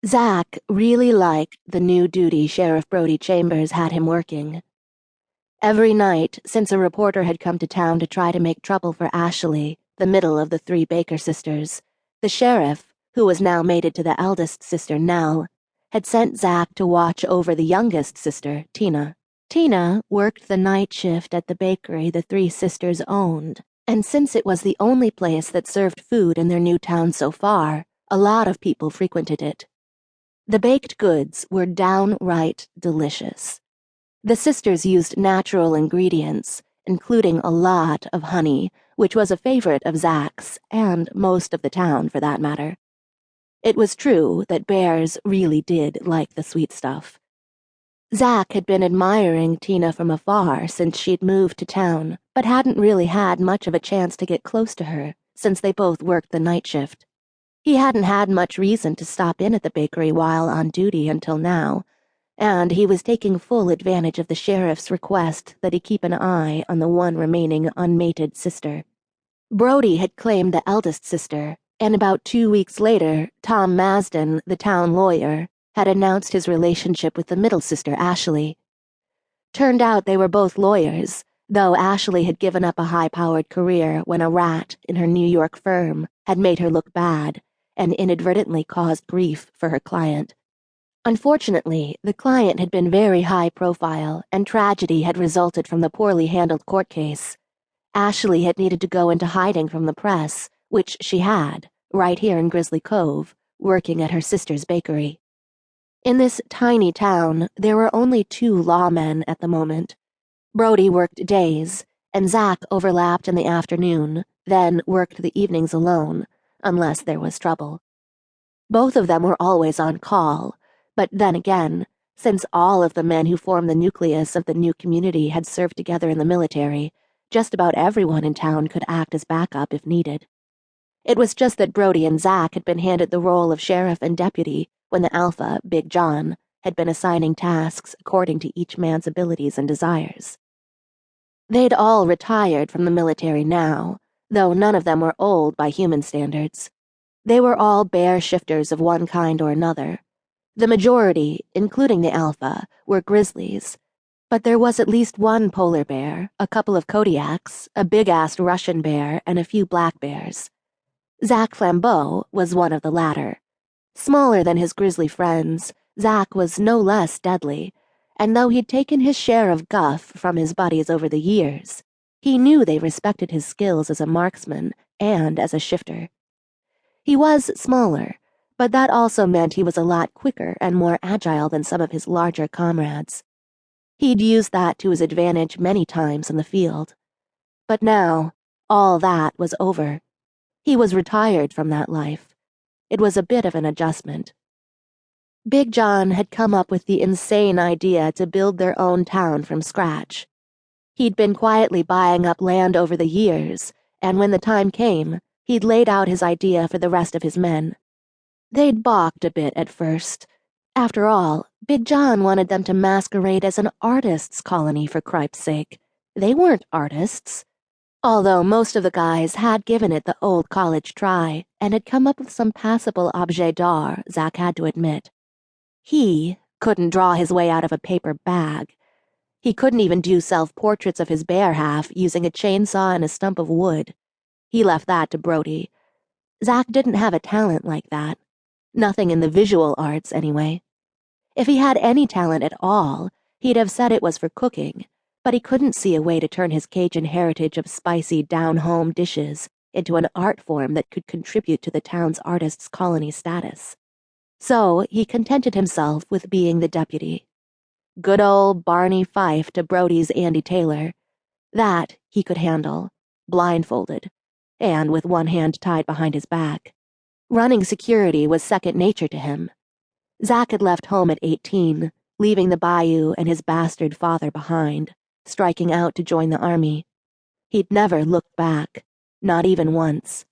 Zak really liked the new duty Sheriff Brody Chambers had him working. Every night, since a reporter had come to town to try to make trouble for Ashley, the middle of the three Baker sisters, the sheriff, who was now mated to the eldest sister, Nell, had sent Zak to watch over the youngest sister, Tina. Tina worked the night shift at the bakery the three sisters owned, and since it was the only place that served food in their new town so far, a lot of people frequented it. The baked goods were downright delicious. The sisters used natural ingredients, including a lot of honey, which was a favorite of Zak's, and most of the town, for that matter. It was true that bears really did like the sweet stuff. Zak had been admiring Tina from afar since she'd moved to town, but hadn't really had much of a chance to get close to her, since they both worked the night shift. He hadn't had much reason to stop in at the bakery while on duty until now, and he was taking full advantage of the sheriff's request that he keep an eye on the one remaining unmated sister. Brody had claimed the eldest sister, and about 2 weeks later, Tom Masden, the town lawyer, had announced his relationship with the middle sister, Ashley. Turned out they were both lawyers, though Ashley had given up a high-powered career when a rat in her New York firm had made her look bad and inadvertently caused grief for her client. Unfortunately, the client had been very high profile, and tragedy had resulted from the poorly handled court case. Ashley had needed to go into hiding from the press, which she had, right here in Grizzly Cove, working at her sister's bakery. In this tiny town, there were only 2 lawmen at the moment. Brody worked days, and Zak overlapped in the afternoon, then worked the evenings alone, unless there was trouble. Both of them were always on call, but then again, since all of the men who formed the nucleus of the new community had served together in the military, just about everyone in town could act as backup if needed. It was just that Brody and Zak had been handed the role of sheriff and deputy when the alpha, Big John, had been assigning tasks according to each man's abilities and desires. They'd all retired from the military now, though none of them were old by human standards. They were all bear shifters of one kind or another. The majority, including the alpha, were grizzlies, but there was at least one polar bear, a couple of Kodiaks, a big-assed Russian bear, and a few black bears. Zak Flambeau was one of the latter. Smaller than his grizzly friends, Zak was no less deadly, and though he'd taken his share of guff from his buddies over the years, he knew they respected his skills as a marksman and as a shifter. He was smaller, but that also meant he was a lot quicker and more agile than some of his larger comrades. He'd used that to his advantage many times in the field. But now, all that was over. He was retired from that life. It was a bit of an adjustment. Big John had come up with the insane idea to build their own town from scratch. He'd been quietly buying up land over the years, and when the time came, he'd laid out his idea for the rest of his men. They'd balked a bit at first. After all, Big John wanted them to masquerade as an artists' colony for cripe's sake. They weren't artists. Although most of the guys had given it the old college try and had come up with some passable objet d'art, Zak had to admit. He couldn't draw his way out of a paper bag. He couldn't even do self-portraits of his bear half using a chainsaw and a stump of wood. He left that to Brody. Zak didn't have a talent like that. Nothing in the visual arts, anyway. If he had any talent at all, he'd have said it was for cooking, but he couldn't see a way to turn his Cajun heritage of spicy down-home dishes into an art form that could contribute to the town's artists' colony status. So he contented himself with being the deputy. Good old Barney Fife to Brody's Andy Taylor. That he could handle, blindfolded, and with one hand tied behind his back. Running security was second nature to him. Zak had left home at 18, leaving the bayou and his bastard father behind, striking out to join the army. He'd never looked back, not even once.